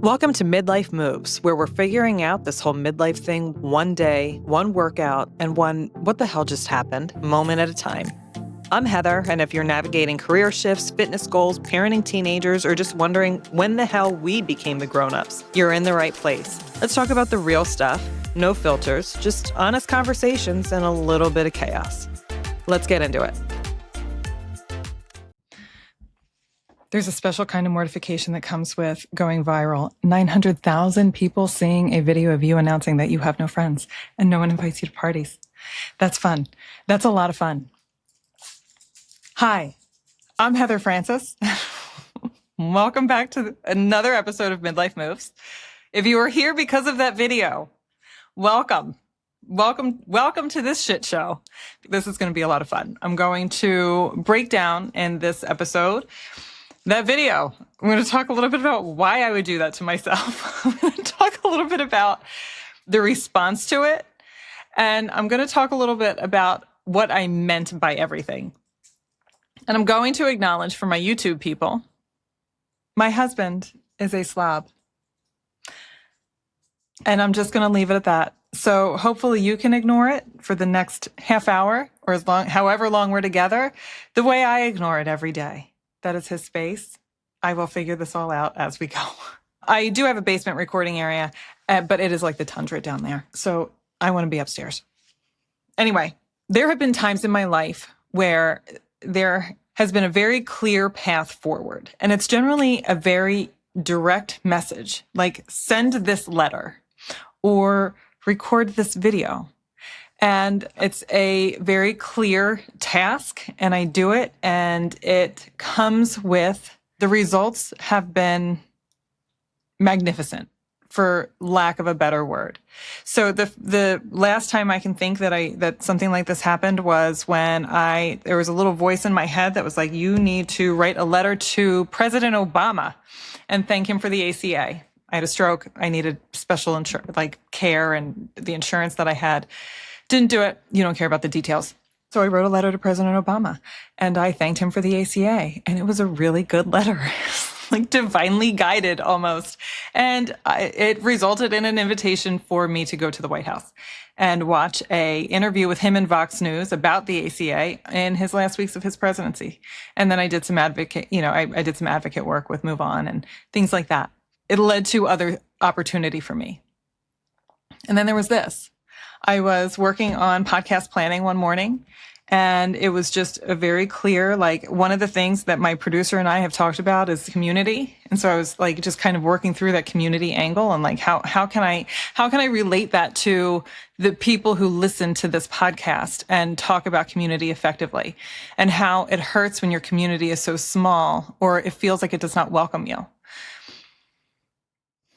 Welcome to Midlife Moves, where we're figuring out this whole midlife thing one day, one workout, and one what the hell just happened moment at a time. I'm Heather, and if you're navigating career shifts, fitness goals, parenting teenagers, or just wondering when the hell we became the grown-ups, you're in the right place. Let's talk about the real stuff, no filters, just honest conversations and a little bit of chaos. Let's get into it. There's a special kind of mortification that comes with going viral. 900,000 people seeing a video of you announcing that you have no friends and no one invites you to parties. That's fun. That's a lot of fun. Hi, I'm Heather Francis. Welcome back to another episode of Midlife Moves. If you are here because of that video, welcome. Welcome to this shit show. This is going to be a lot of fun. I'm going to break down in this episode that video. I'm going to talk a little bit about why I would do that to myself. I'm going to talk a little bit about the response to it. And I'm going to talk a little bit about what I meant by everything. And I'm going to acknowledge for my YouTube people, my husband is a slob. And I'm just going to leave it at that. So hopefully you can ignore it for the next half hour or however long we're together, the way I ignore it every day. That is his space. I will figure this all out as we go. I do have a basement recording area, but it is like the tundra down there. So I want to be upstairs. Anyway, there have been times in my life where there has been a very clear path forward. And it's generally a very direct message, like send this letter or record this video. And it's a very clear task, and I do it, and it comes with the results have been magnificent, for lack of a better word. So the last time I can think that something like this happened was when there was a little voice in my head that was like, you need to write a letter to President Obama and thank him for the ACA. I had a stroke. I needed special care, and the insurance that I had didn't do it. You don't care about the details. So I wrote a letter to President Obama and I thanked him for the ACA. And it was a really good letter, like divinely guided almost. And it resulted in an invitation for me to go to the White House and watch a interview with him in Vox News about the ACA in his last weeks of his presidency. And then I did some I did some advocate work with Move On and things like that. It led to other opportunity for me. And then there was this. I was working on podcast planning one morning, and it was just a very clear, one of the things that my producer and I have talked about is community. And so I was just kind of working through that community angle and how can I relate that to the people who listen to this podcast and talk about community effectively, and how it hurts when your community is so small or it feels like it does not welcome you.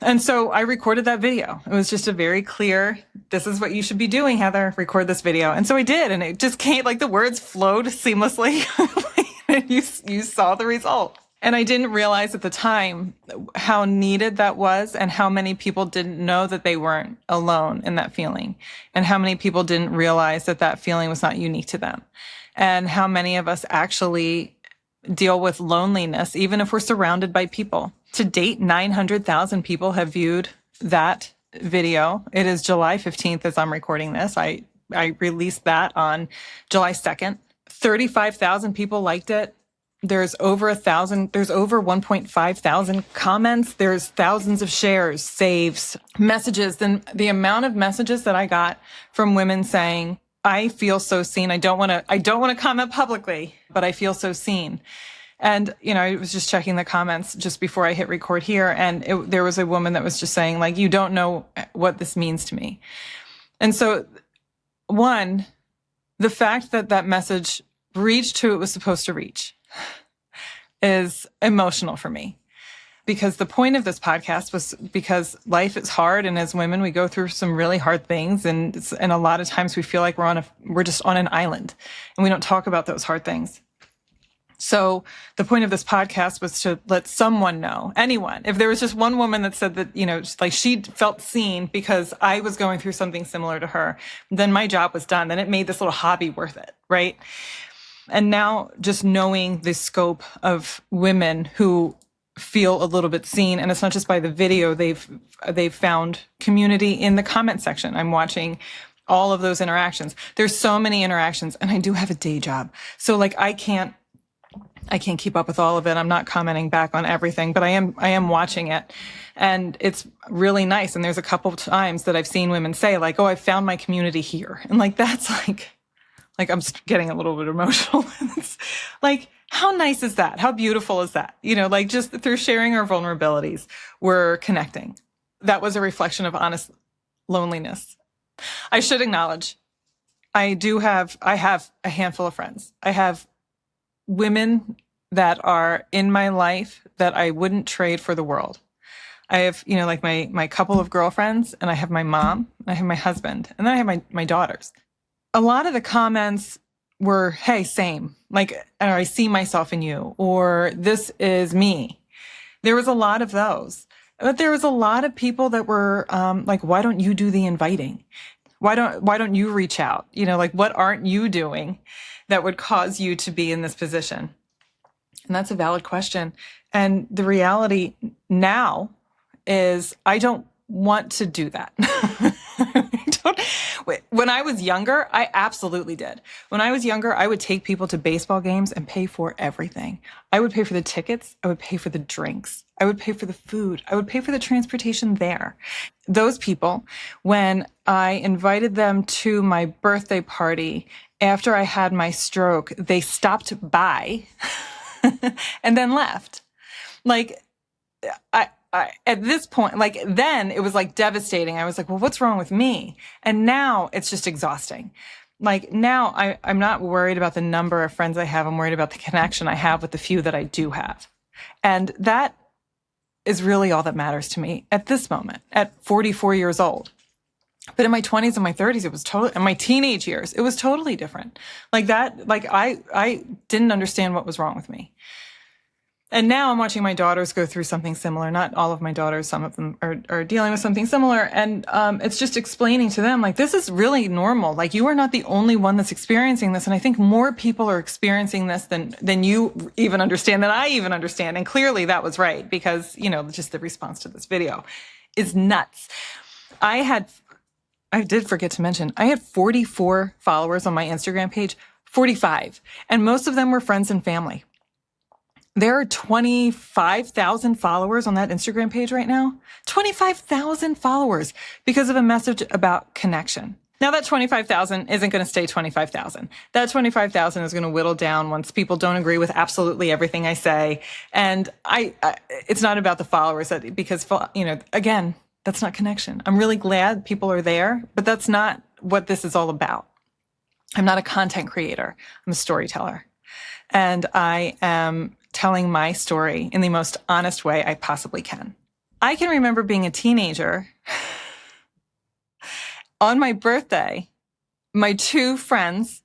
And so I recorded that video. It was just a very clear, this is what you should be doing, Heather, record this video. And so I did. And it just came, the words flowed seamlessly. And you saw the result. And I didn't realize at the time how needed that was and how many people didn't know that they weren't alone in that feeling. And how many people didn't realize that that feeling was not unique to them. And how many of us actually deal with loneliness, even if we're surrounded by people. To date, 900,000 people have viewed that video. It is July 15th as I'm recording this. I released that on July 2nd. 35,000 people liked it. There's over 1.5 thousand comments. There's thousands of shares, saves, messages. Then the amount of messages that I got from women saying, I feel so seen. I don't want to comment publicly, but I feel so seen. And, I was just checking the comments just before I hit record here. And there was a woman that was just saying, you don't know what this means to me. And so, one, the fact that that message reached who it was supposed to reach is emotional for me. Because the point of this podcast was because life is hard. And as women, we go through some really hard things. And a lot of times we feel like we're just on an island and we don't talk about those hard things. So the point of this podcast was to let someone know, anyone, if there was just one woman that said that, she felt seen because I was going through something similar to her, then my job was done. Then it made this little hobby worth it, right? And now just knowing the scope of women who feel a little bit seen. And it's not just by the video. They've found community in the comment section. I'm watching all of those interactions. There's so many interactions, and I do have a day job. So like I can't keep up with all of it. I'm not commenting back on everything, but I am watching it. And it's really nice. And there's a couple of times that I've seen women say like, "Oh, I found my community here." And like, that's like I'm getting a little bit emotional. It's like, how nice is that? How beautiful is that? You know, like just through sharing our vulnerabilities, we're connecting. That was a reflection of honest loneliness. I should acknowledge, I have a handful of friends. I have women that are in my life that I wouldn't trade for the world. I have, you know, like my couple of girlfriends, and I have my mom, and I have my husband, and then I have my daughters. A lot of the comments were, "Hey, same," like, or "I see myself in you," or "This is me." There was a lot of those. But there was a lot of people that were like, "Why don't you do the inviting? Why don't you reach out? You know, like, what aren't you doing that would cause you to be in this position?" And that's a valid question. And the reality now is I don't want to do that. When I was younger, I absolutely did. When I was younger, I would take people to baseball games and pay for everything. I would pay for the tickets. I would pay for the drinks. I would pay for the food. I would pay for the transportation there. Those people, when I invited them to my birthday party after I had my stroke, they stopped by and then left. Like, at this point, like then it was like devastating. I was like, well, what's wrong with me? And now it's just exhausting. Like now I'm not worried about the number of friends I have. I'm worried about the connection I have with the few that I do have. And that is really all that matters to me at this moment, at 44 years old. But in my 20s and my 30s, it was totally, in my teenage years, it was totally different. Like that, like I didn't understand what was wrong with me. And now I'm watching my daughters go through something similar. Not all of my daughters, some of them are dealing with something similar. And it's just explaining to them, like, this is really normal. Like, you are not the only one that's experiencing this. And I think more people are experiencing this than you even understand, than I even understand. And clearly that was right, because, you know, just the response to this video is nuts. I did forget to mention, I had 44 followers on my Instagram page, 45. And most of them were friends and family. There are 25,000 followers on that Instagram page right now. 25,000 followers because of a message about connection. Now that 25,000 isn't going to stay 25,000. That 25,000 is going to whittle down once people don't agree with absolutely everything I say. And it's not about the followers, because, you know, again, that's not connection. I'm really glad people are there, but that's not what this is all about. I'm not a content creator. I'm a storyteller. And I am telling my story in the most honest way I possibly can. I can remember being a teenager. On my birthday, my two friends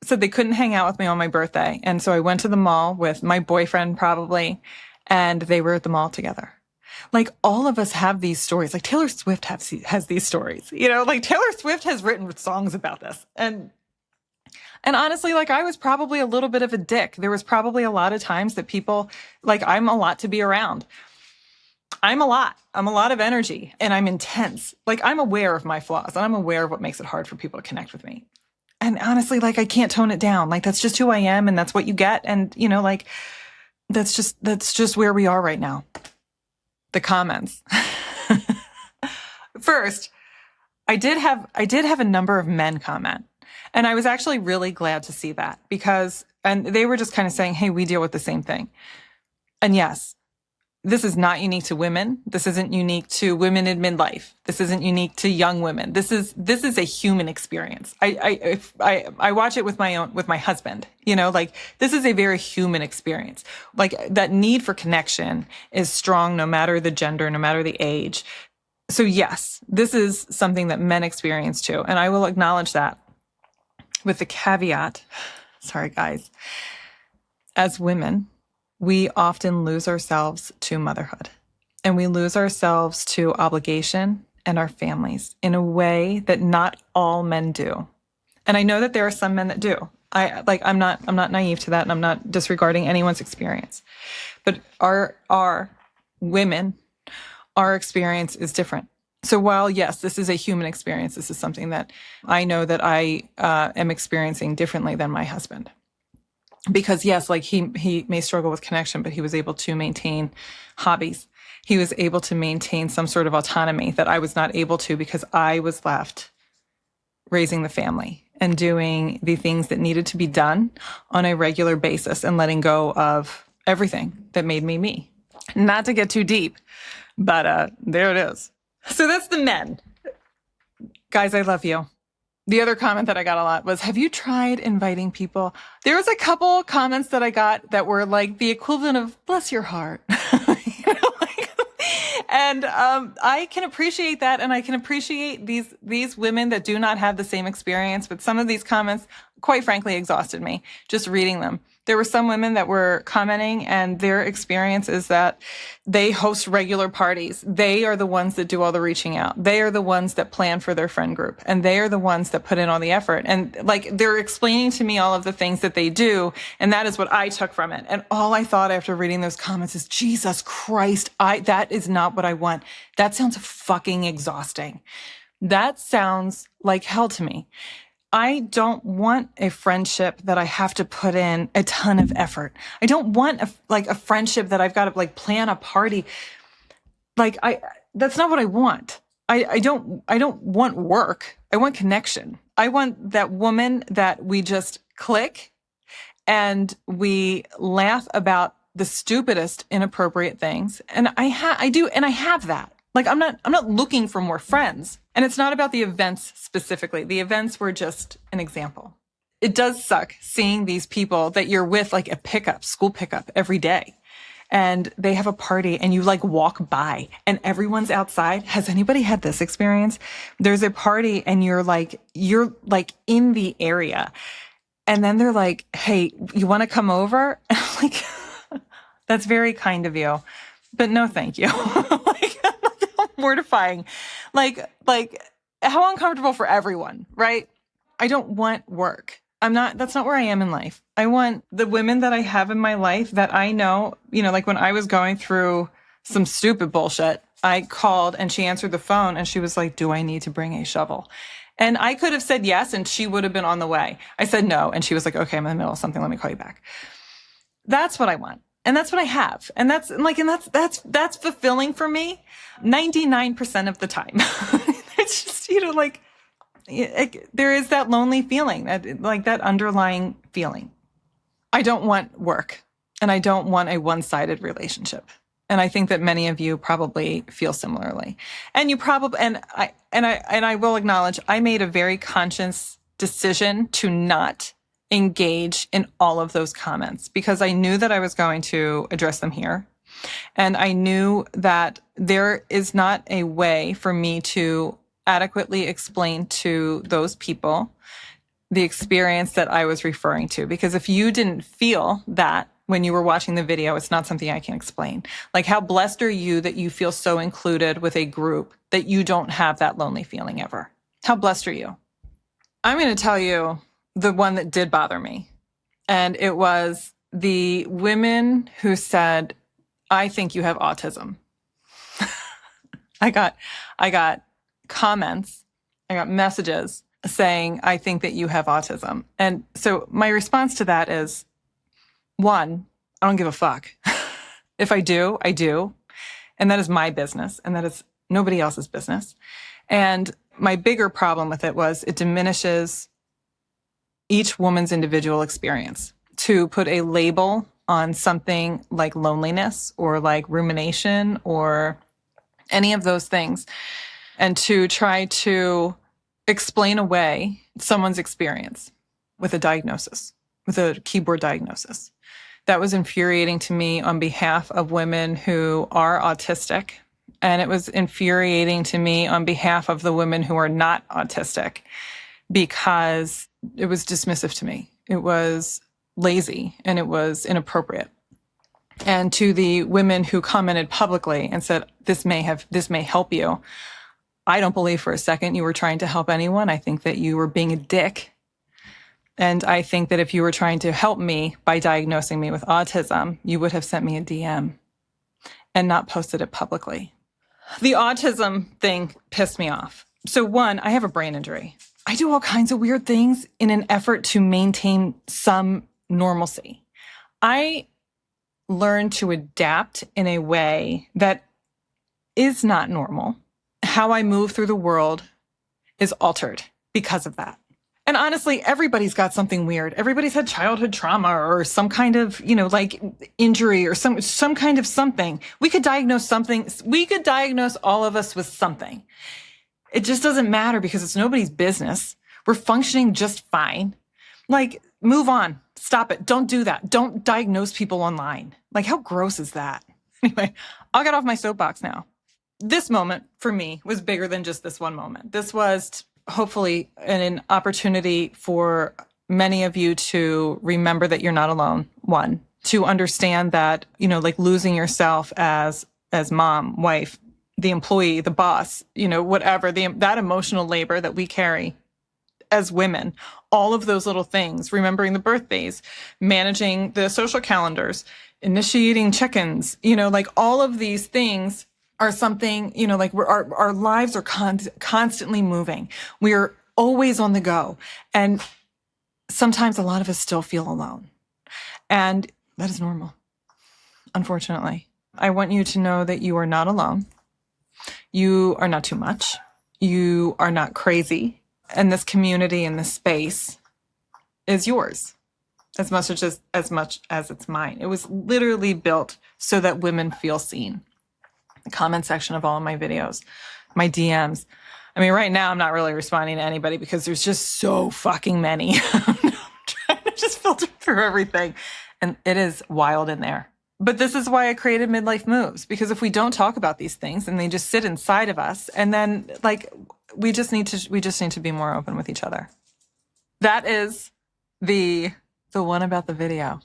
said they couldn't hang out with me on my birthday. And so I went to the mall with my boyfriend probably, and they were at the mall together. Like, all of us have these stories. Like, Taylor Swift has these stories. You know, like, Taylor Swift has written songs about this. And honestly, like, I was probably a little bit of a dick. There was probably a lot of times that people, like, I'm a lot to be around. I'm a lot of energy, and I'm intense. Like, I'm aware of my flaws, and I'm aware of what makes it hard for people to connect with me. And honestly, like, I can't tone it down. Like, that's just who I am, and that's what you get. And, you know, like, that's just where we are right now. The comments. First, I did have a number of men comment. And I was actually really glad to see that, and they were just kind of saying, hey, we deal with the same thing. And yes, this is not unique to women. This isn't unique to women in midlife. This isn't unique to young women. This is a human experience. I watch it with my husband, you know, like, this is a very human experience. Like, that need for connection is strong, no matter the gender, no matter the age. So yes, this is something that men experience too. And I will acknowledge that. With the caveat, sorry guys, as women, we often lose ourselves to motherhood, and we lose ourselves to obligation and our families in a way that not all men do. And I know that there are some men that do. I'm not naive to that, and I'm not disregarding anyone's experience. But our women, our experience is different. So while, yes, this is a human experience, this is something that I know that I am experiencing differently than my husband. Because yes, like he may struggle with connection, but he was able to maintain hobbies. He was able to maintain some sort of autonomy that I was not able to because I was left raising the family and doing the things that needed to be done on a regular basis and letting go of everything that made me me. Not to get too deep, but there it is. So that's the men. Guys, I love you. The other comment that I got a lot was, have you tried inviting people? There was a couple comments that I got that were like the equivalent of bless your heart. And I can appreciate that. And I can appreciate these women that do not have the same experience. But some of these comments, quite frankly, exhausted me just reading them. There were some women that were commenting and their experience is that they host regular parties. They are the ones that do all the reaching out. They are the ones that plan for their friend group and they are the ones that put in all the effort. And like, they're explaining to me all of the things that they do. And that is what I took from it. And all I thought after reading those comments is, Jesus Christ, that is not what I want. That sounds fucking exhausting. That sounds like hell to me. I don't want a friendship that I have to put in a ton of effort. I don't want a friendship that I've got to like plan a party. That's not what I want. I don't want work. I want connection. I want that woman that we just click and we laugh about the stupidest inappropriate things. And I do, and I have that. Like, I'm not looking for more friends. And it's not about the events specifically. The events were just an example. It does suck seeing these people that you're with, like a school pickup every day. And they have a party and you like walk by and everyone's outside. Has anybody had this experience? There's a party and you're like in the area. And then they're like, hey, you want to come over? And I'm like, that's very kind of you, but no, thank you. Mortifying. Like how uncomfortable for everyone, right? I don't want work. That's not where I am in life. I want the women that I have in my life that I know, like when I was going through some stupid bullshit, I called and she answered the phone and she was like, do I need to bring a shovel? And I could have said yes and she would have been on the way. I said no. And she was like, okay, I'm in the middle of something. Let me call you back. That's what I want. And that's what I have. And that's fulfilling for me 99% of the time. It's just, there is that lonely feeling, that underlying feeling. I don't want work and I don't want a one-sided relationship. And I think that many of you probably feel similarly. And you probably, and I will acknowledge, I made a very conscious decision to not engage in all of those comments because I knew that I was going to address them here. And I knew that there is not a way for me to adequately explain to those people the experience that I was referring to. Because if you didn't feel that when you were watching the video, it's not something I can explain. Like, how blessed are you that you feel so included with a group that you don't have that lonely feeling ever? How blessed are you? I'm going to tell you the one that did bother me. And it was the women who said, I think you have autism. I got comments, I got messages saying, I think that you have autism. And so my response to that is, one, I don't give a fuck. If I do, I do. And that is my business. And that is nobody else's business. And my bigger problem with it was it diminishes each woman's individual experience. To put a label on something like loneliness or like rumination or any of those things, and to try to explain away someone's experience with a diagnosis, with a keyboard diagnosis. That was infuriating to me on behalf of women who are autistic. And it was infuriating to me on behalf of the women who are not autistic, because it was dismissive to me. It was lazy and it was inappropriate. And to the women who commented publicly and said, this may help you. I don't believe for a second you were trying to help anyone. I think that you were being a dick. And I think that if you were trying to help me by diagnosing me with autism, you would have sent me a DM and not posted it publicly. The autism thing pissed me off. So one, I have a brain injury. I do all kinds of weird things in an effort to maintain some normalcy. I learned to adapt in a way that is not normal. How I move through the world is altered because of that. And honestly, everybody's got something weird. Everybody's had childhood trauma or some kind of, like injury or some kind of something. We could diagnose something. We could diagnose all of us with something. It just doesn't matter because it's nobody's business. We're functioning just fine. Like, move on. Stop it. Don't do that. Don't diagnose people online. Like, how gross is that? Anyway, I'll get off my soapbox now. This moment for me was bigger than just this one moment. This was hopefully an opportunity for many of you to remember that you're not alone. One, to understand that, like losing yourself as mom, wife, the employee, the boss, whatever, that emotional labor that we carry as women, all of those little things, remembering the birthdays, managing the social calendars, initiating check-ins, like all of these things are something, like our lives are constantly moving. We're always on the go. And sometimes a lot of us still feel alone. And that is normal, unfortunately. I want you to know that you are not alone. You are not too much. You are not crazy. And this community and this space is yours as much as it's mine. It was literally built so that women feel seen. The comment section of all of my videos, my DMs. I mean, right now I'm not really responding to anybody because there's just so fucking many. I'm trying to just filter through everything. And it is wild in there. But this is why I created Midlife Moves, because if we don't talk about these things and they just sit inside of us, and then like we just need to be more open with each other. That is the one about the video.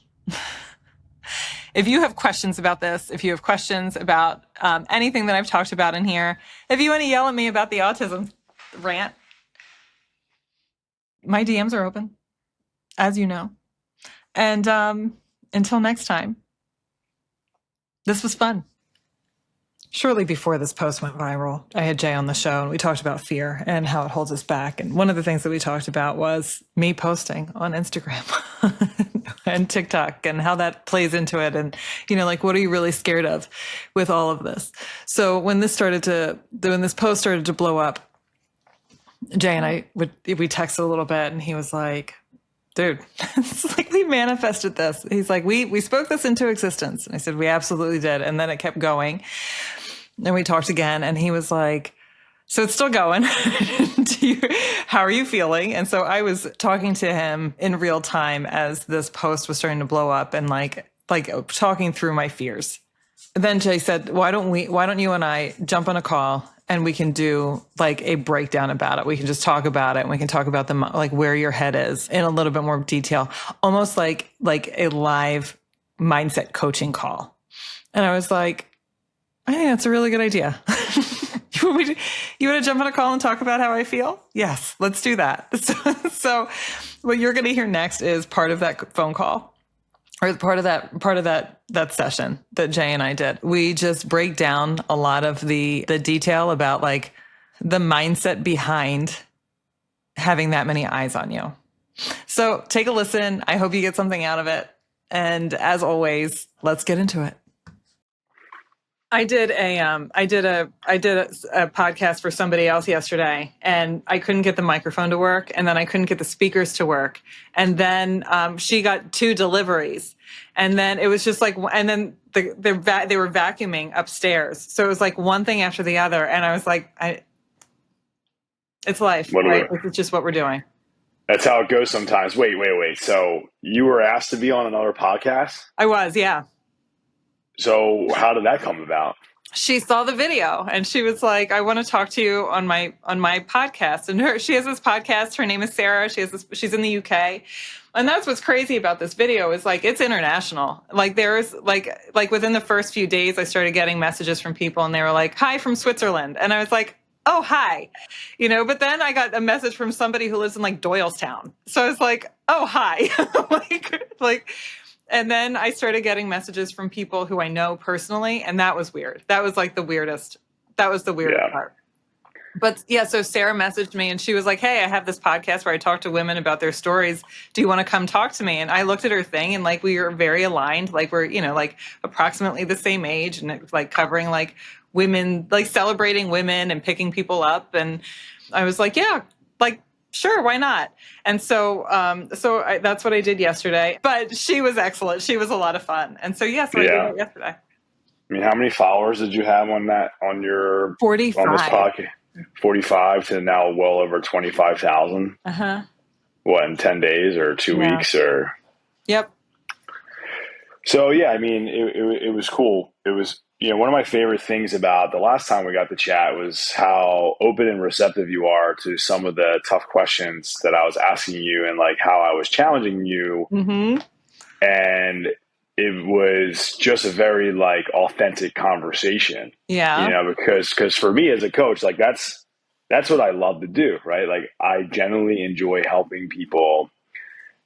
If you have questions about this, if you have questions about anything that I've talked about in here, if you want to yell at me about the autism rant, my DMs are open, as you know. And until next time, this was fun. Shortly before this post went viral, I had Jay on the show and we talked about fear and how it holds us back. And one of the things that we talked about was me posting on Instagram and TikTok and how that plays into it. And, like, what are you really scared of with all of this? So when this post started to blow up, Jay and I we texted a little bit and he was like, dude, it's like we manifested this. He's like, we spoke this into existence. And I said, we absolutely did. And then it kept going. And we talked again and he was like, so it's still going. How are you feeling? And so I was talking to him in real time as this post was starting to blow up and like talking through my fears. Then Jay said, why don't you and I jump on a call and we can do like a breakdown about it. We can just talk about it and we can talk about like where your head is in a little bit more detail, almost like a live mindset coaching call. And I was like, I think that's a really good idea. You want to jump on a call and talk about how I feel? Yes, let's do that. So what you're going to hear next is part of that phone call. Or part of that session that Jay and I did. We just break down a lot of the detail about like the mindset behind having that many eyes on you. So take a listen. I hope you get something out of it. And as always, let's get into it. I did a podcast for somebody else yesterday, and I couldn't get the microphone to work, and then I couldn't get the speakers to work, and then she got 2 deliveries, and then it was just like, and then they were vacuuming upstairs, so it was like one thing after the other, and I was like, it's life, right? It's just what we're doing. That's how it goes sometimes. Wait. So you were asked to be on another podcast? I was, yeah. So how did that come about? She saw the video and she was like, I want to talk to you on my podcast. And she has this podcast. Her name is Sarah. She's in the UK. And that's what's crazy about this video is like, it's international. Like there's like within the first few days, I started getting messages from people and they were like, hi from Switzerland. And I was like, oh, hi, but then I got a message from somebody who lives in like Doylestown. So I was like, oh, hi. And then I started getting messages from people who I know personally. And that was weird. That was like the weirdest. That was the weirdest Yeah. part. But yeah, so Sarah messaged me and she was like, hey, I have this podcast where I talk to women about their stories. Do you want to come talk to me? And I looked at her thing and like we were very aligned. Like we're, like approximately the same age and it was like covering like women, like celebrating women and picking people up. And I was like, yeah, like, sure, why not? And so that's what I did yesterday. But she was excellent. She was a lot of fun. And so, so I did Yeah. that yesterday. I mean, how many followers did you have on this 45. podcast? 45 to now well over 25,000. Uh-huh. What, in 10 days or 2 weeks or? Yep. So yeah, I mean, it was cool. It was, one of my favorite things about the last time we got to chat was how open and receptive you are to some of the tough questions that I was asking you and like how I was challenging you. Mm-hmm. And it was just a very like authentic conversation. Yeah. Because for me as a coach, like that's what I love to do, right? Like I generally enjoy helping people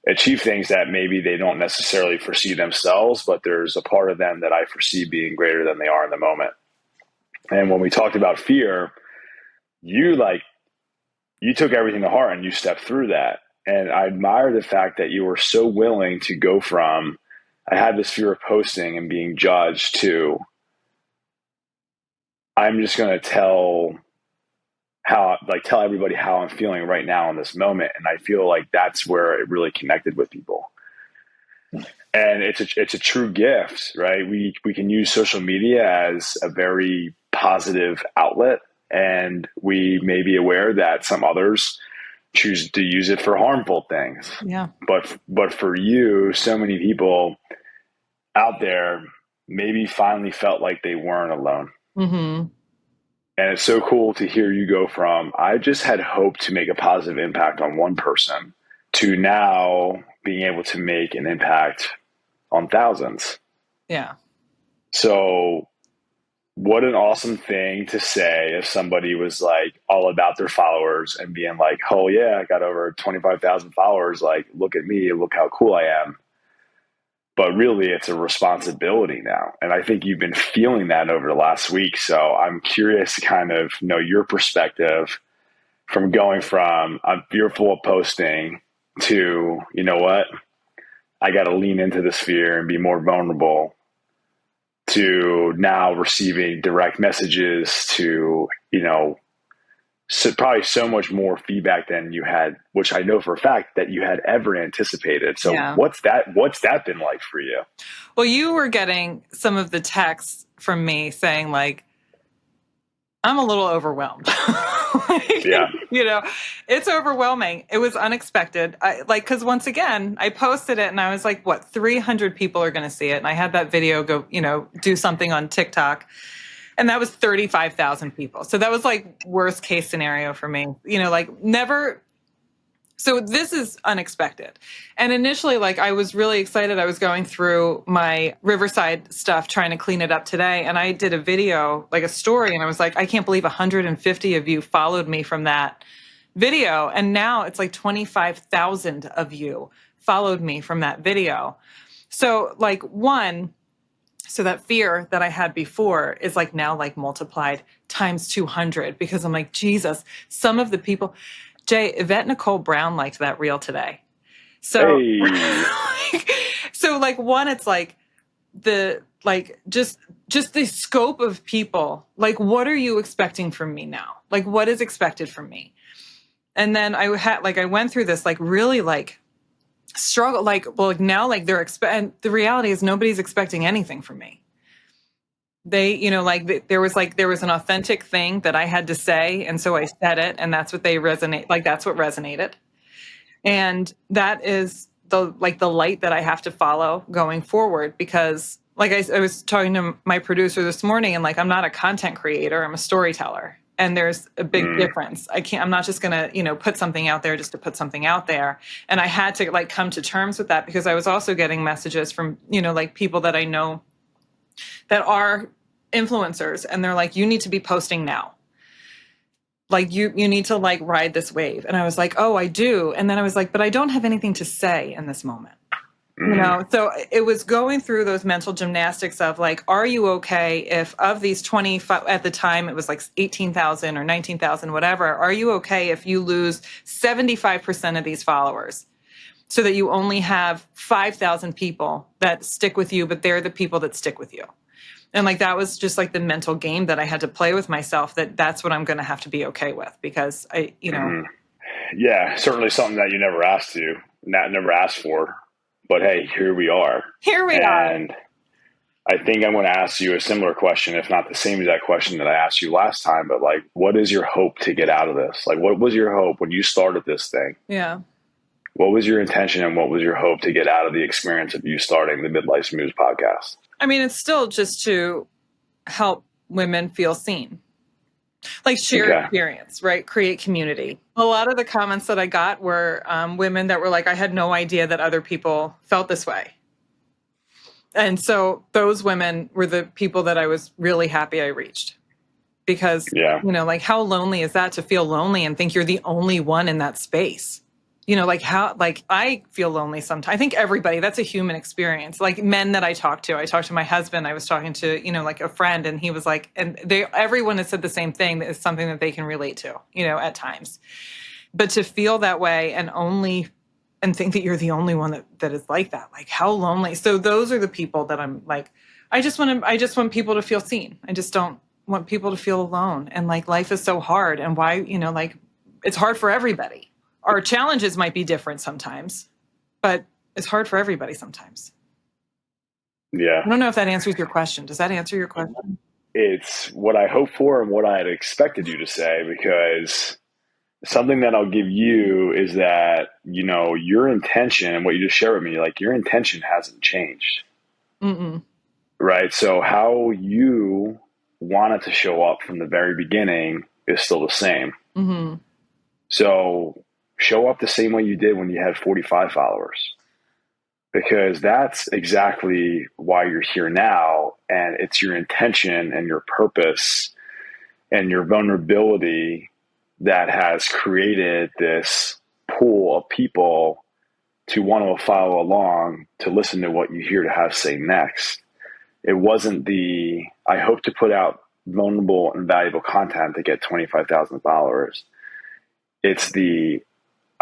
achieve things that maybe they don't necessarily foresee themselves, but there's a part of them that I foresee being greater than they are in the moment. And when we talked about fear, you took everything to heart and you stepped through that. And I admire the fact that you were so willing to go from, I had this fear of posting and being judged, to I'm just going to tell everybody how I'm feeling right now in this moment. And I feel like that's where it really connected with people. And it's a true gift, right? We can use social media as a very positive outlet, and we may be aware that some others choose to use it for harmful things. Yeah. But for you, so many people out there maybe finally felt like they weren't alone. Mm-hmm. And it's so cool to hear you go from, I just had hoped to make a positive impact on one person, to now being able to make an impact on thousands. Yeah. So what an awesome thing to say if somebody was like all about their followers and being like, oh yeah, I got over 25,000 followers. Like, look at me, look how cool I am. But really it's a responsibility now. And I think you've been feeling that over the last week. So I'm curious to kind of know your perspective from going from I'm fearful of posting to, you know what, I got to lean into this fear and be more vulnerable, to now receiving direct messages, to, probably so much more feedback than you had, which I know for a fact that you had ever anticipated. So Yeah. what's that been like for you? Well, you were getting some of the texts from me saying like, I'm a little overwhelmed. Yeah. It's overwhelming. It was unexpected. Because once again, I posted it and I was like, what, 300 people are going to see it. And I had that video go, do something on TikTok. And that was 35,000 people. So that was like worst case scenario for me, never. So this is unexpected. And initially, I was really excited. I was going through my Riverside stuff, trying to clean it up today. And I did a video, like a story. And I was like, I can't believe 150 of you followed me from that video. And now it's like 25,000 of you followed me from that video. So so that fear that I had before is now multiplied times 200, because I'm like, Jesus, some of the people, Jay, Yvette Nicole Brown liked that reel today. So, Hey. One, it's just the scope of people. What are you expecting from me now? What is expected from me? And then I went through this really struggle. Now they're and the reality is nobody's expecting anything from me. They, there was an authentic thing that I had to say. And so I said it, and that's what that's what resonated. And that is the light that I have to follow going forward, because I was talking to my producer this morning, and I'm not a content creator, I'm a storyteller. And there's a big difference. I'm not just going to, put something out there just to put something out there. And I had to come to terms with that, because I was also getting messages from, people that I know that are influencers, and they're like, you need to be posting now. Like you need to like ride this wave. And I was like, oh, I do. And then I was like, but I don't have anything to say in this moment. So it was going through those mental gymnastics of like, are you okay if of these 25, at the time it was like 18,000 or 19,000, whatever, are you okay if you lose 75% of these followers so that you only have 5,000 people that stick with you, but they're the people that stick with you? And like, that was just like the mental game that I had to play with myself, that's what I'm going to have to be okay with, because Yeah, certainly something that you never asked to, never asked for. But hey, here we are. Here we are. And I think I'm going to ask you a similar question, if not the same exact question that I asked you last time. But like, what is your hope to get out of this? Like, what was your hope when you started this thing? Yeah. What was your intention and what was your hope to get out of the experience of you starting the Midlife Moves podcast? I mean, it's still just to help women feel seen. Like share experience, right? Create community. A lot of the comments that I got were women that were like, I had no idea that other people felt this way. And so those women were the people that I was really happy I reached. Because, like how lonely is that to feel lonely and think you're the only one in that space? Like how, like I feel lonely sometimes. I think everybody, that's a human experience. Like men that I talk to my husband, I was talking to, like a friend, and he was like, and everyone has said the same thing, that is something that they can relate to, at times. But to feel that way and think that you're the only one that is like that, like how lonely. So those are the people that I'm like, I just want people to feel seen. I just don't want people to feel alone. And like, life is so hard, and why, like it's hard for everybody. Our challenges might be different sometimes, but it's hard for everybody sometimes. Yeah. I don't know if that answers your question. Does that answer your question? It's what I hoped for and what I had expected you to say, because something that I'll give you is that, your intention and what you just shared with me, like your intention hasn't changed. Mm-mm. Right. So how you wanted to show up from the very beginning is still the same. Mm-hmm. So show up the same way you did when you had 45 followers, because that's exactly why you're here now. And it's your intention and your purpose and your vulnerability that has created this pool of people to want to follow along, to listen to what you hear to have say next. It wasn't I hope to put out vulnerable and valuable content to get 25,000 followers. It's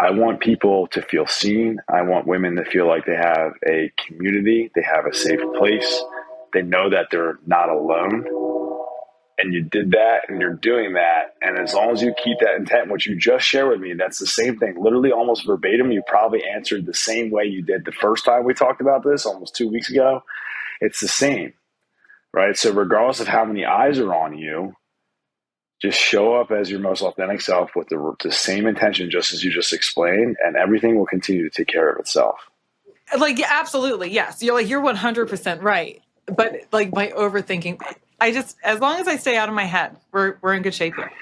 I want people to feel seen. I want women to feel like they have a community, they have a safe place, they know that they're not alone. And you did that, and you're doing that. And as long as you keep that intent, what you just shared with me, that's the same thing. Literally almost verbatim, you probably answered the same way you did the first time we talked about this almost 2 weeks ago. It's the same, right? So regardless of how many eyes are on you, just show up as your most authentic self with the same intention, just as you just explained, and everything will continue to take care of itself. Like, absolutely. Yes. You're 100% right. But like my overthinking, as long as I stay out of my head, we're in good shape here.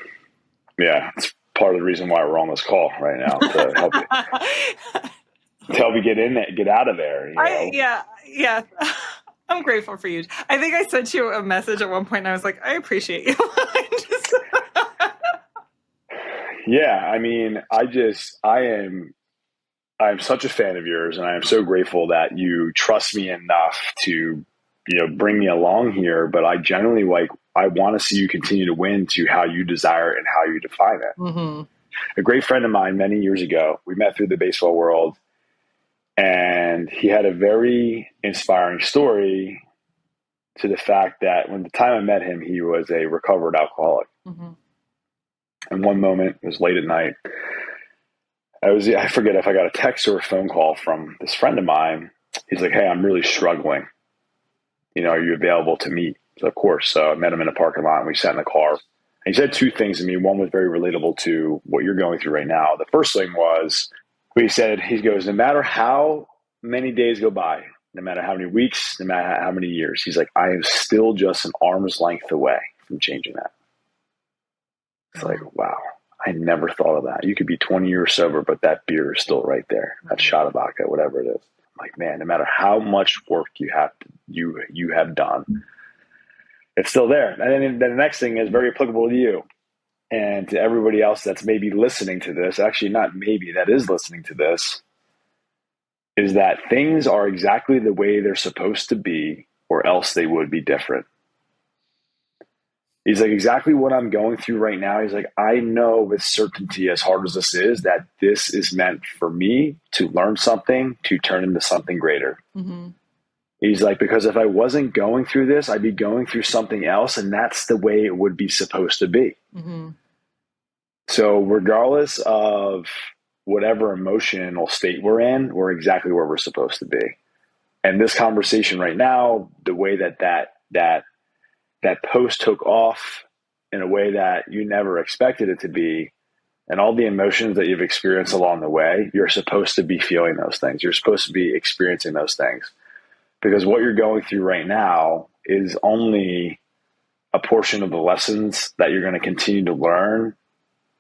Yeah. It's part of the reason why we're on this call right now, to help you get out of there. Yeah. I'm grateful for you. I think I sent you a message at one point and I was like, I appreciate you. Yeah. I mean, I'm such a fan of yours, and I am so grateful that you trust me enough to, bring me along here. But I generally I want to see you continue to win to how you desire and how you define it. Mm-hmm. A great friend of mine many years ago, we met through the baseball world, and he had a very inspiring story to the fact that when the time I met him, he was a recovered alcoholic. Mm-hmm. And one moment, it was late at night, I forget if I got a text or a phone call from this friend of mine. He's like, "Hey, I'm really struggling. Are you available to meet?" So of course. So I met him in a parking lot, and we sat in the car. And he said two things to me. One was very relatable to what you're going through right now. The first thing was, he goes, no matter how many days go by, no matter how many weeks, no matter how many years, he's like, I am still just an arm's length away from changing that. It's like, wow. I never thought of that. You could be 20 years sober, but that beer is still right there. That shot of vodka, whatever it is. I'm like, man, no matter how much work you have done, it's still there. And then the next thing is very applicable to you. and to everybody else that's maybe listening to this, actually not maybe, that is listening to this, is that things are exactly the way they're supposed to be, or else they would be different. He's like, exactly what I'm going through right now. He's like, I know with certainty, as hard as this is, that this is meant for me to learn something, to turn into something greater. Mm-hmm. He's like, because if I wasn't going through this, I'd be going through something else, and that's the way it would be supposed to be. Mm-hmm. So regardless of whatever emotional state we're in, we're exactly where we're supposed to be. And this conversation right now, the way that post took off in a way that you never expected it to be, and all the emotions that you've experienced along the way, you're supposed to be feeling those things. You're supposed to be experiencing those things, because what you're going through right now is only a portion of the lessons that you're going to continue to learn.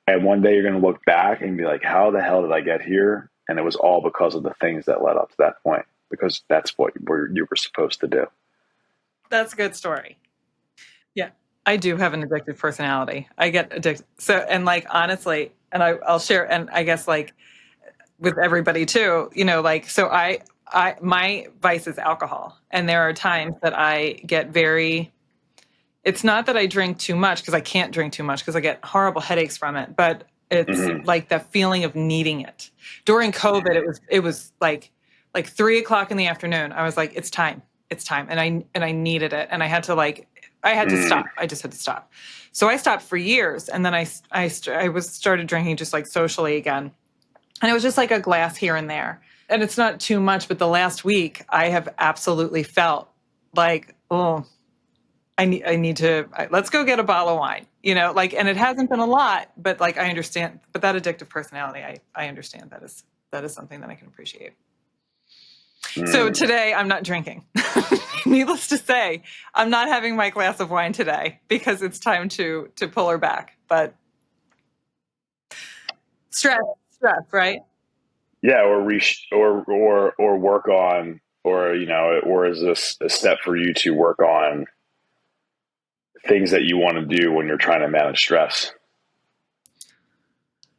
And one day you're going to look back and be like, how the hell did I get here? And it was all because of the things that led up to that point, because that's what you were supposed to do. That's a good story. Yeah. I do have an addictive personality. I get addicted. So, and like, honestly, and I'll share, and I guess like with everybody too, like, so my vice is alcohol. And there are times that I get it's not that I drink too much, because I can't drink too much because I get horrible headaches from it, but it's like the feeling of needing it. During COVID, it was like 3:00 in the afternoon. I was like, it's time. And I needed it. And I had to stop. I just had to stop. So I stopped for years. And then I started drinking just like socially again. And it was just like a glass here and there. And it's not too much, but the last week I have absolutely felt like, oh, I need to, let's go get a bottle of wine, and it hasn't been a lot, but like, I understand, but that addictive personality, I understand that is something that I can appreciate. So today I'm not drinking. Needless to say, I'm not having my glass of wine today because it's time to pull her back, but stress, right? Yeah. Or work on, or is this a step for you to work on things that you want to do when you're trying to manage stress?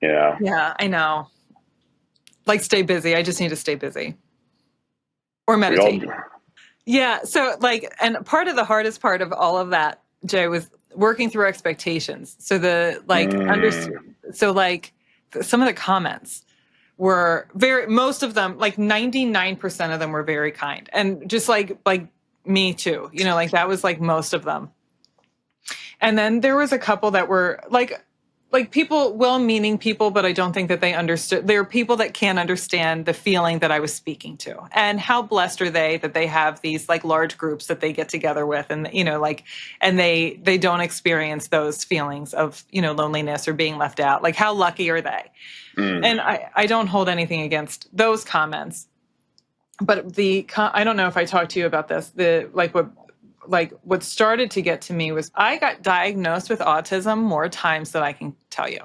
Yeah, I know. Like, stay busy. I just need to stay busy or meditate. Yeah. So like, and part of the hardest part of all of that, Jay, was working through expectations. So so like some of the comments were most of them, like 99% of them were very kind. And just like me too, like that was like most of them. And then there was a couple that were like people, well-meaning people, but I don't think that they understood. There are people that can't understand the feeling that I was speaking to, and how blessed are they that they have these like large groups that they get together with, and and they don't experience those feelings of loneliness or being left out. Like, how lucky are they? And I don't hold anything against those comments, but I don't know if I talked to you about this. What started to get to me was I got diagnosed with autism more times than I can tell you.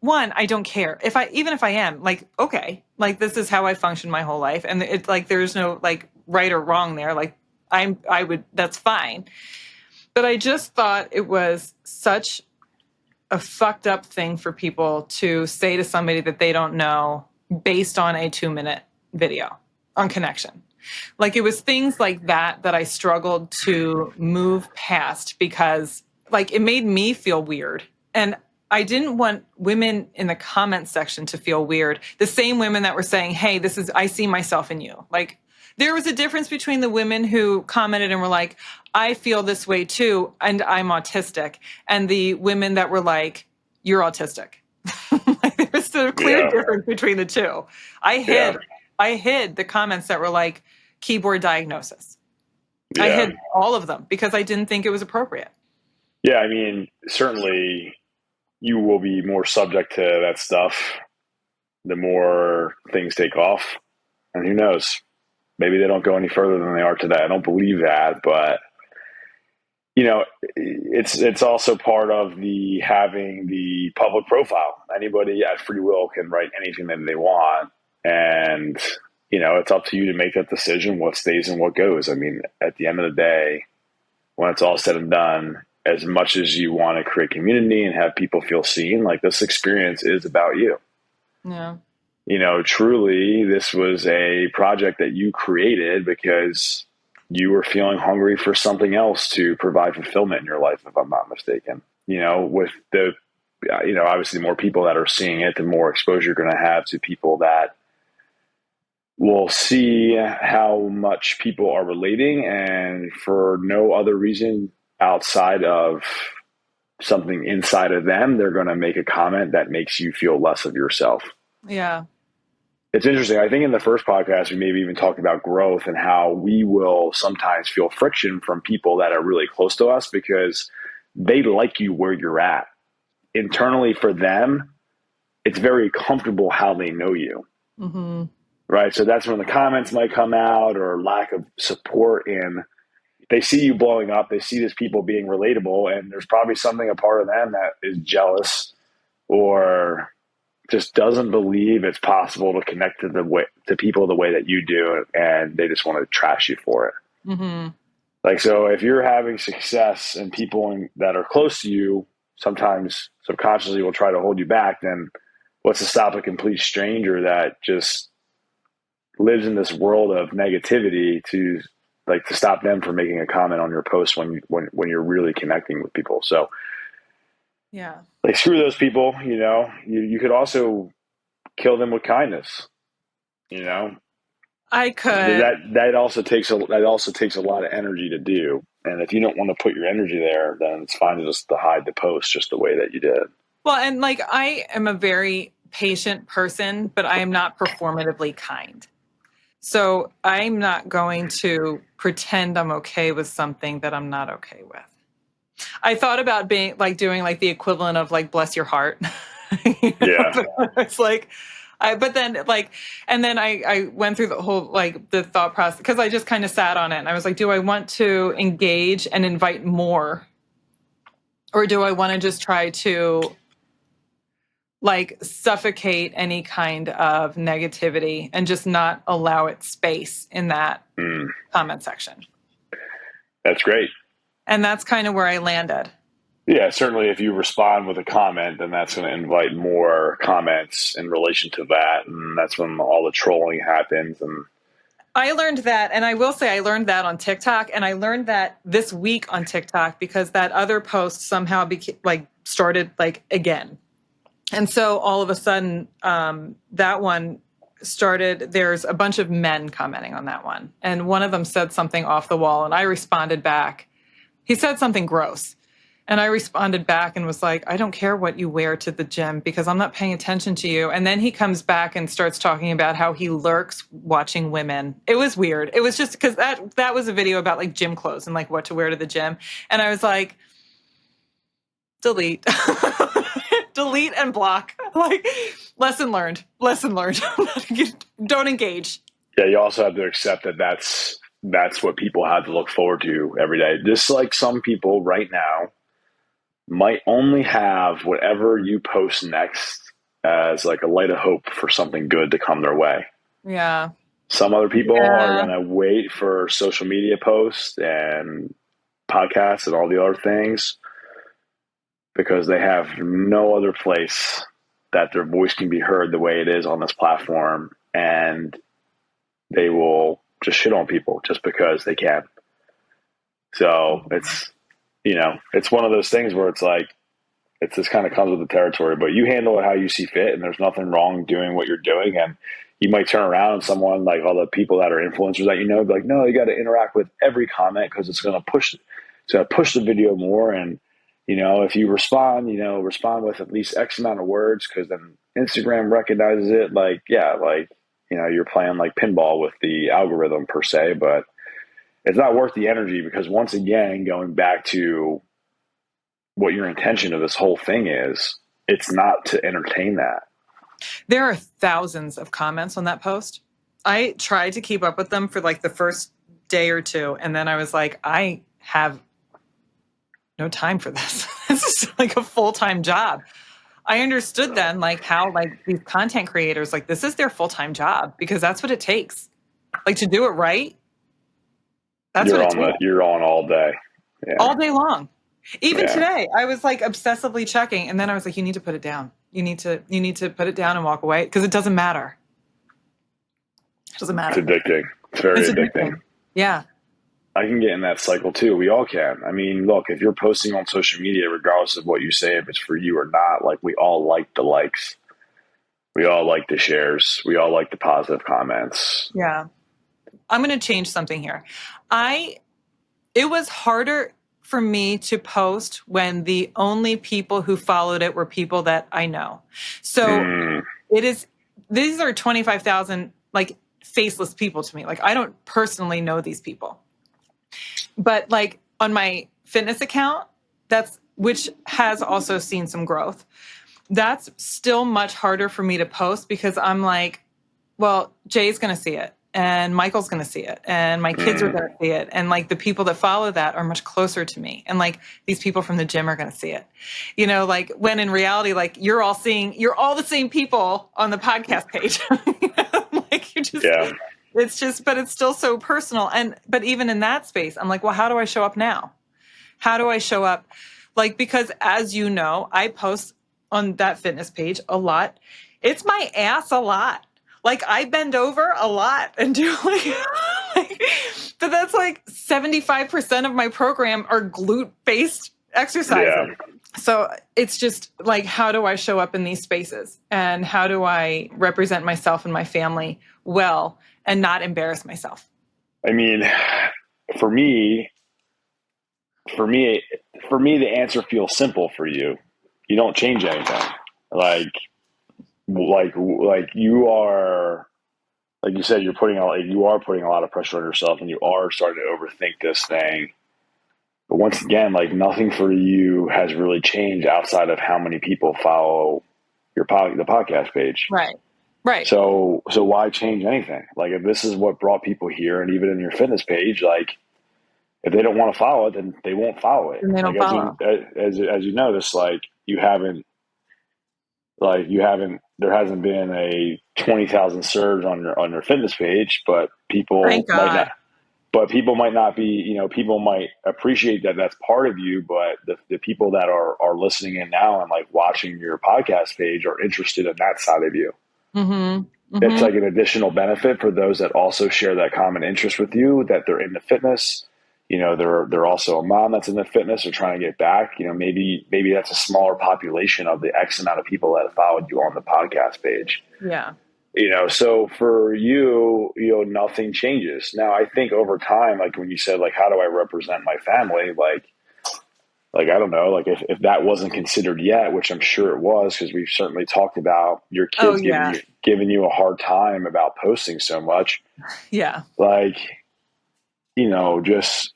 One, I don't care even if I am like, okay, like this is how I function my whole life. And it's like, there's no like right or wrong there. Like that's fine. But I just thought it was such a fucked up thing for people to say to somebody that they don't know based on a 2-minute video on Connection. Like, it was things like that I struggled to move past, because like it made me feel weird. And I didn't want women in the comment section to feel weird. The same women that were saying, hey, I see myself in you. Like, there was a difference between the women who commented and were like, I feel this way too, and I'm autistic, and the women that were like, you're autistic. Like, there was a clear difference between the two. I hid the comments that were like keyboard diagnosis. I hid all of them because I didn't think it was appropriate. Yeah, I mean, certainly you will be more subject to that stuff the more things take off. And who knows? Maybe they don't go any further than they are today. I don't believe that, but it's also part of having the public profile. Anybody at free will can write anything that they want, and it's up to you to make that decision, what stays and what goes. I mean, at the end of the day, when it's all said and done, as much as you want to create community and have people feel seen, like this experience is about you. Yeah. Truly, this was a project that you created because you were feeling hungry for something else to provide fulfillment in your life, if I'm not mistaken. With the, obviously the more people that are seeing it, the more exposure you're going to have to people that will see how much people are relating, and for no other reason outside of something inside of them, they're going to make a comment that makes you feel less of yourself. Yeah. It's interesting. I think in the first podcast, we maybe even talked about growth and how we will sometimes feel friction from people that are really close to us because they like you where you're at. Internally for them, it's very comfortable how they know you. Mm-hmm. Right. So that's when the comments might come out, or lack of support in, they see you blowing up. They see these people being relatable, and there's probably something, a part of them that is jealous or just doesn't believe it's possible to connect to people the way that you do, and they just want to trash you for it. Mm-hmm. Like, so if you're having success and people that are close to you sometimes subconsciously will try to hold you back, then what's to stop a complete stranger that just lives in this world of negativity to stop them from making a comment on your post when you're really connecting with people? So Yeah. like, screw those people. You could also kill them with kindness. I could. That also takes a lot of energy to do. And if you don't want to put your energy there, then it's fine to just to hide the post just the way that you did. Well, and like I am a very patient person, but I am not performatively kind. So I'm not going to pretend I'm okay with something that I'm not okay with. I thought about being like doing like the equivalent of like bless your heart. Yeah. It's like but then like, and then I went through the whole like the thought process because I just kind of sat on it and I was like, do I want to engage and invite more, or do I want to just try to like suffocate any kind of negativity and just not allow it space in that comment section? That's great. And that's kind of where I landed. Yeah, certainly if you respond with a comment, then that's going to invite more comments in relation to that. And that's when all the trolling happens. And I learned that, and I will say I learned that on TikTok, and I learned that this week on TikTok because that other post somehow started like again. And so all of a sudden, that one started, there's a bunch of men commenting on that one. And one of them said something off the wall, and I responded back. He said something gross. And I responded back and was like, I don't care what you wear to the gym because I'm not paying attention to you. And then he comes back and starts talking about how he lurks watching women. It was weird. It was just because that was a video about like gym clothes and like what to wear to the gym. And I was like, delete. Delete and block. Like, lesson learned. Don't engage. yeah, you also have to accept that that's what people have to look forward to every day. Just like some people right now might only have whatever you post next as like a light of hope for something good to come their way. Yeah. Some other people are going to wait for social media posts and podcasts and all the other things because they have no other place that their voice can be heard the way it is on this platform. And they will just shit on people just because they can. So it's one of those things where it's like, it just kind of comes with the territory, but you handle it how you see fit, and there's nothing wrong doing what you're doing. And you might turn around and someone like all the people that are influencers that be like, no, you got to interact with every comment because it's going to push the video more. And if you respond with at least X amount of words because then Instagram recognizes it. Like, yeah, like you're playing like pinball with the algorithm per se, but it's not worth the energy because once again, going back to what your intention of this whole thing is, it's not to entertain that. There are thousands of comments on that post. I tried to keep up with them for like the first day or two. And then I was like, I have no time for this. This is like a full-time job. I understood then like how like these content creators, like this is their full-time job because that's what it takes. Like to do it right. That's what it takes. You're on all day. Yeah. All day long. Even Yeah. today, I was like obsessively checking, and then I was like, you need to put it down. You need to put it down and walk away because it doesn't matter. It doesn't It's matter. addicting. It's very It's addicting. addicting. Yeah. I can get in that cycle too. We all can. I mean, look, if you're posting on social media, regardless of what you say, if it's for you or not, like we all like the likes. We all like the shares. We all like the positive comments. Yeah. I'm going to change something here. It was harder for me to post when the only people who followed it were people that I know. So Mm, these are 25,000 like faceless people to me. Like I don't personally know these people. But like on my fitness account, which has also seen some growth. That's still much harder for me to post because I'm like, well, Jay's going to see it and Michael's going to see it and my kids are mm, going to see it. And like the people that follow that are much closer to me. And like these people from the gym are going to see it, like when in reality, like you're all the same people on the podcast page. Like yeah. but it's still so personal. But even in that space, I'm like, well, how do I show up now? How do I show up? Like, because as you know, I post on that fitness page a lot. It's my ass a lot. Like I bend over a lot and do but that's like 75% of my program are glute based exercises. Yeah. So it's just like, how do I show up in these spaces and how do I represent myself and my family well and not embarrass myself? I mean, for me, for me, for me, the answer feels simple for you. You don't change anything. Like, like you are, like you said, you are putting a lot of pressure on yourself and you are starting to overthink this thing. But once again, like nothing for you has really changed outside of how many people follow the podcast page. Right. Right. So why change anything? Like if this is what brought people here, and even in your fitness page, like if they don't want to follow it, then they won't follow it. And they Like don't follow. as you notice, like there hasn't been a 20,000 surge on your fitness page, but Thank God. people might not be, people might appreciate that that's part of you, but the people that are listening in now and like watching your podcast page are interested in that side of you. Mm-hmm. It's Mm-hmm. like an additional benefit for those that also share that common interest with you, that they're into fitness. They're also a mom that's into fitness or trying to get back. Maybe that's a smaller population of the X amount of people that have followed you on the podcast page. Yeah. So for you, nothing changes. Now, I think over time, like when you said, like, how do I represent my family? Like, I don't know, like if that wasn't considered yet, which I'm sure it was, because we've certainly talked about your Oh kids yeah. giving you a hard time about posting so much. Yeah. Like, just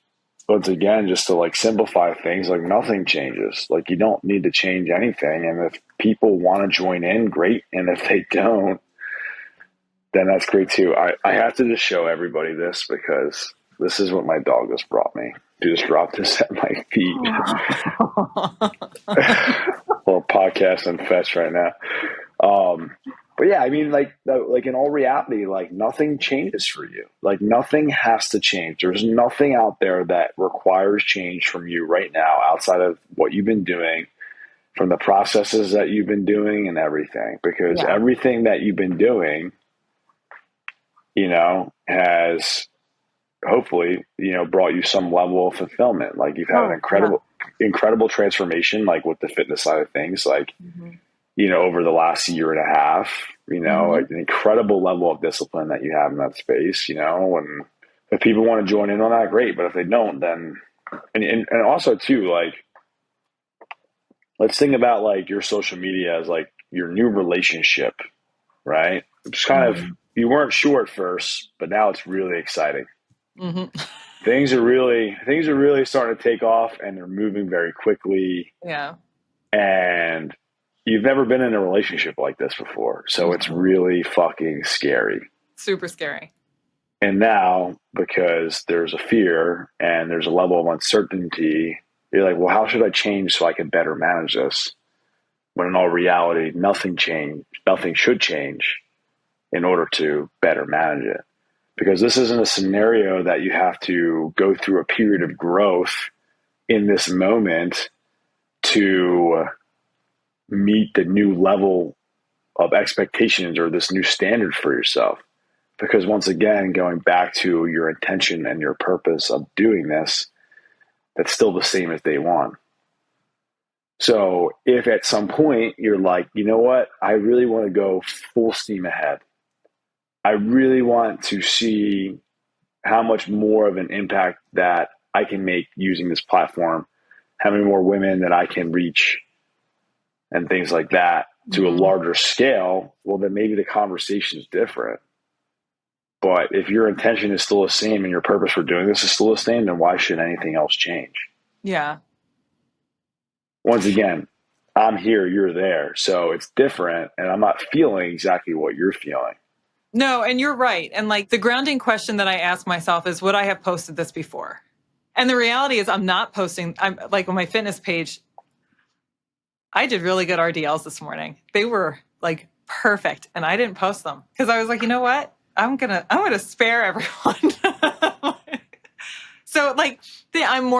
once again, just to like simplify things, like nothing changes. Like you don't need to change anything. And if people want to join in, great. And if they don't, then that's great too. I have to just show everybody this because this is what my dog just brought me. He just dropped this at my feet. Little podcast and fetch right now. But yeah, I mean, like in all reality, like nothing changes for you. Like nothing has to change. There's nothing out there that requires change from you right now outside of what you've been doing, from the processes that you've been doing and everything. Because Yeah. everything that you've been doing, has hopefully, brought you some level of fulfillment. Like you've had an Oh yeah. incredible transformation, like with the fitness side of things, like, Mm-hmm. over the last year and a half, Mm-hmm. like an incredible level of discipline that you have in that space, and if people want to join in on that, great. But if they don't, then, and also too, like, let's think about like your social media as like your new relationship, right? It's kind of, Mm-hmm. you weren't sure at first, but now it's really exciting. Mm-hmm. Things are really starting to take off and they're moving very quickly, Yeah. and you've never been in a relationship like this before. So it's Mm-hmm. really fucking scary. Super scary. And now, because there's a fear and there's a level of uncertainty, you're like, well, how should I change so I can better manage this? When in all reality, nothing should change in order to better manage it. Because this isn't a scenario that you have to go through a period of growth in this moment to meet the new level of expectations or this new standard for yourself. Because once again, going back to your intention and your purpose of doing this, that's still the same as day one. So if at some point you're like, you know what, I really want to go full steam ahead. I really want to see how much more of an impact that I can make using this platform, how many more women that I can reach and things like that to a larger scale, well, then maybe the conversation is different. But if your intention is still the same and your purpose for doing this is still the same, then why should anything else change? Yeah. Once again, I'm here, you're there. So it's different, and I'm not feeling exactly what you're feeling. No, and you're right. And like the grounding question that I ask myself is, would I have posted this before? And the reality is I'm not posting. I'm like on my fitness page, I did really good RDLs this morning. They were like perfect. And I didn't post them because I was like, you know what? I'm gonna spare everyone. So like I'm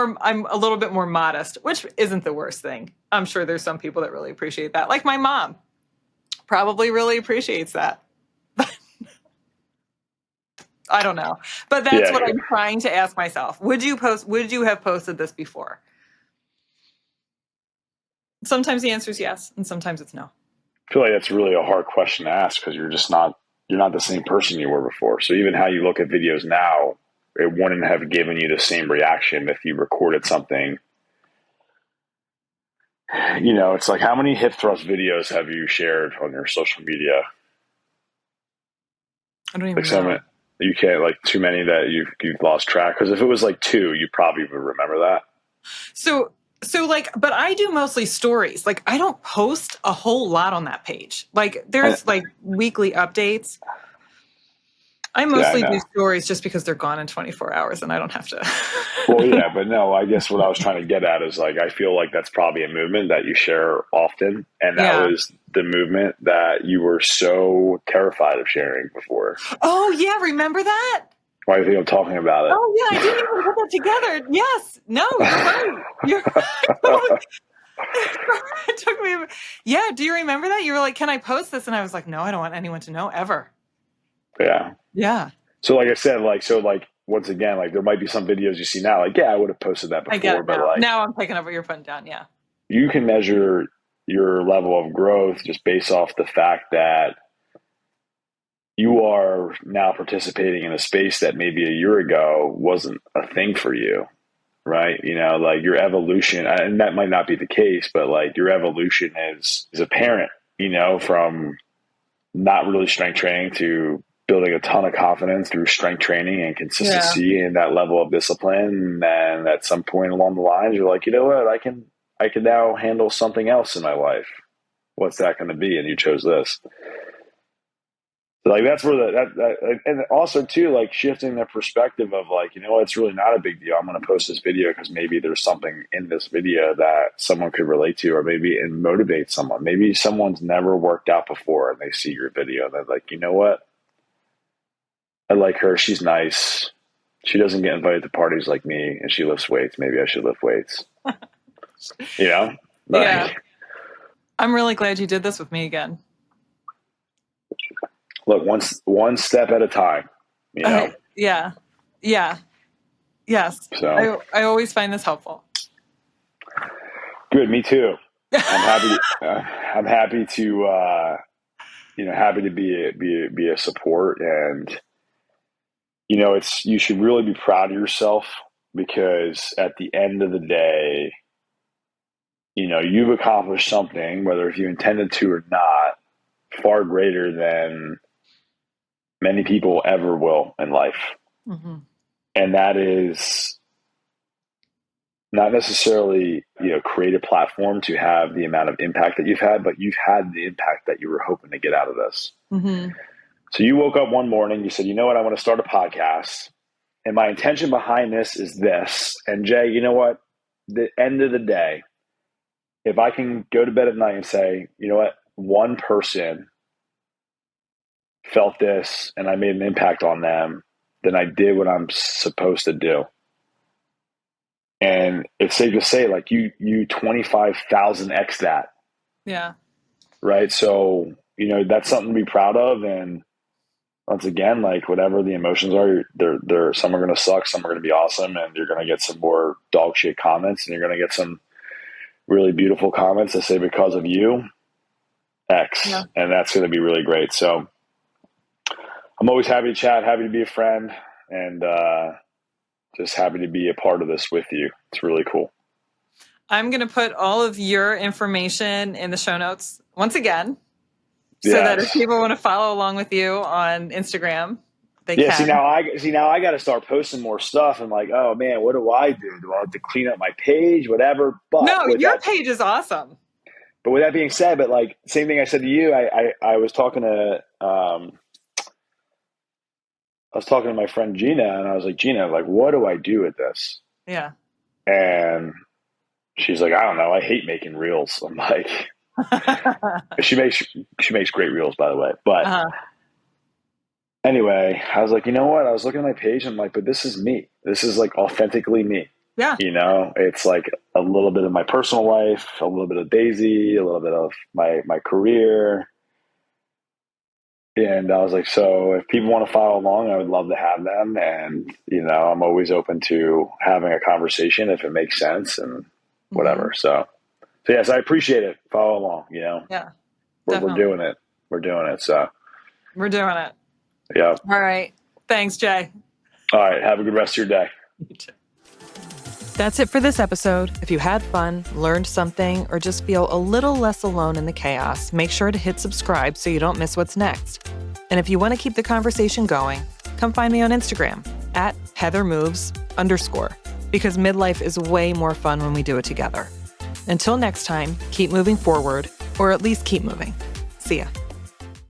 a little bit more modest, which isn't the worst thing. I'm sure there's some people that really appreciate that. Like my mom probably really appreciates that. I don't know. But that's what I'm trying to ask myself. Would you have posted this before? Sometimes the answer is yes, and sometimes it's no. I feel like that's really a hard question to ask because you're not the same person you were before. So even how you look at videos now, it wouldn't have given you the same reaction if you recorded something. You know, it's like, how many hip thrust videos have you shared on your social media? I don't even know. You can't, like, too many that you've lost track. Because if it was like 2, you probably would remember that. So like, but I do mostly stories. Like I don't post a whole lot on that page. Like there's like weekly updates. I mostly do stories just because they're gone in 24 hours and I don't have to. Well, yeah, but no, I guess what I was trying to get at is like, I feel like that's probably a movement that you share often. And that was the movement that you were so terrified of sharing before. Oh, yeah. Remember that? Why do you think I'm talking about it? Oh, yeah. I didn't even put that together. Yes. No, you're right. You're right. It took me. Yeah. Do you remember that? You were like, can I post this? And I was like, no, I don't want anyone to know ever. Yeah. Yeah. So like I said, once again, like there might be some videos you see now, like, yeah, I would have posted that before. I get it but now. like Now I'm picking up what you're putting down. Yeah. You can measure your level of growth just based off the fact that you are now participating in a space that maybe a year ago wasn't a thing for you, right? You know, like your evolution, and that might not be the case, but like your evolution is apparent, you know, from not really strength training to building a ton of confidence through strength training and consistency and that level of discipline. And at some point along the lines, you're like, you know what, I can now handle something else in my life. What's that going to be? And you chose this. So like that's where that and also too, like shifting the perspective of like, you know what, it's really not a big deal. I'm going to post this video because maybe there's something in this video that someone could relate to, or maybe it motivates someone. Maybe someone's never worked out before and they see your video and they're like, you know what, I like her. She's nice. She doesn't get invited to parties like me, and she lifts weights. Maybe I should lift weights. You know? Yeah. I'm really glad you did this with me again. Look, one step at a time, you know? Yeah. Yes. So I always find this helpful. Good. Me too. I'm happy to happy to be a support, and you know, you should really be proud of yourself because at the end of the day, you know, you've accomplished something, whether if you intended to or not, far greater than many people ever will in life. Mm-hmm. And that is not necessarily, you know, create a platform to have the amount of impact that you've had, but you've had the impact that you were hoping to get out of this. Mm-hmm. So you woke up one morning, you said, you know what, I want to start a podcast. And my intention behind this is this. And Jay, you know what? The end of the day, if I can go to bed at night and say, you know what, one person felt this and I made an impact on them, then I did what I'm supposed to do. And it's safe to say, like, you 25,000x that. Yeah. Right. So, that's something to be proud of. And once again, like, whatever the emotions are, they're some are going to suck, some are going to be awesome, and you're going to get some more dog shit comments, and you're going to get some really beautiful comments that say, because of you, X. Yeah. And that's going to be really great. So I'm always happy to chat, happy to be a friend, and just happy to be a part of this with you. It's really cool. I'm going to put all of your information in the show notes once again, so that if people want to follow along with you on Instagram, they can. See now I got to start posting more stuff. And like, oh man, what do I do? Do I have to clean up my page, whatever? But no, your page is awesome. But with that being said, but like, same thing I said to you, I was talking to my friend Gina, and I was like, Gina, like, what do I do with this? Yeah. And she's like, I don't know. I hate making reels. I'm like, she makes great reels, by the way. But anyway, I was like, you know what? I was looking at my page, and I'm like, but this is me. This is like authentically me. Yeah. It's like a little bit of my personal life, a little bit of Daisy, a little bit of my career. And I was like, so if people want to follow along, I would love to have them. And, I'm always open to having a conversation if it makes sense and whatever. So yes, I appreciate it. Follow along, Yeah. We're doing it. We're doing it. So we're doing it. Yeah. All right. Thanks, Jay. All right. Have a good rest of your day. You too. That's it for this episode. If you had fun, learned something, or just feel a little less alone in the chaos, make sure to hit subscribe so you don't miss what's next. And if you want to keep the conversation going, come find me on Instagram at @HeatherMoves_, because midlife is way more fun when we do it together. Until next time, keep moving forward, or at least keep moving. See ya.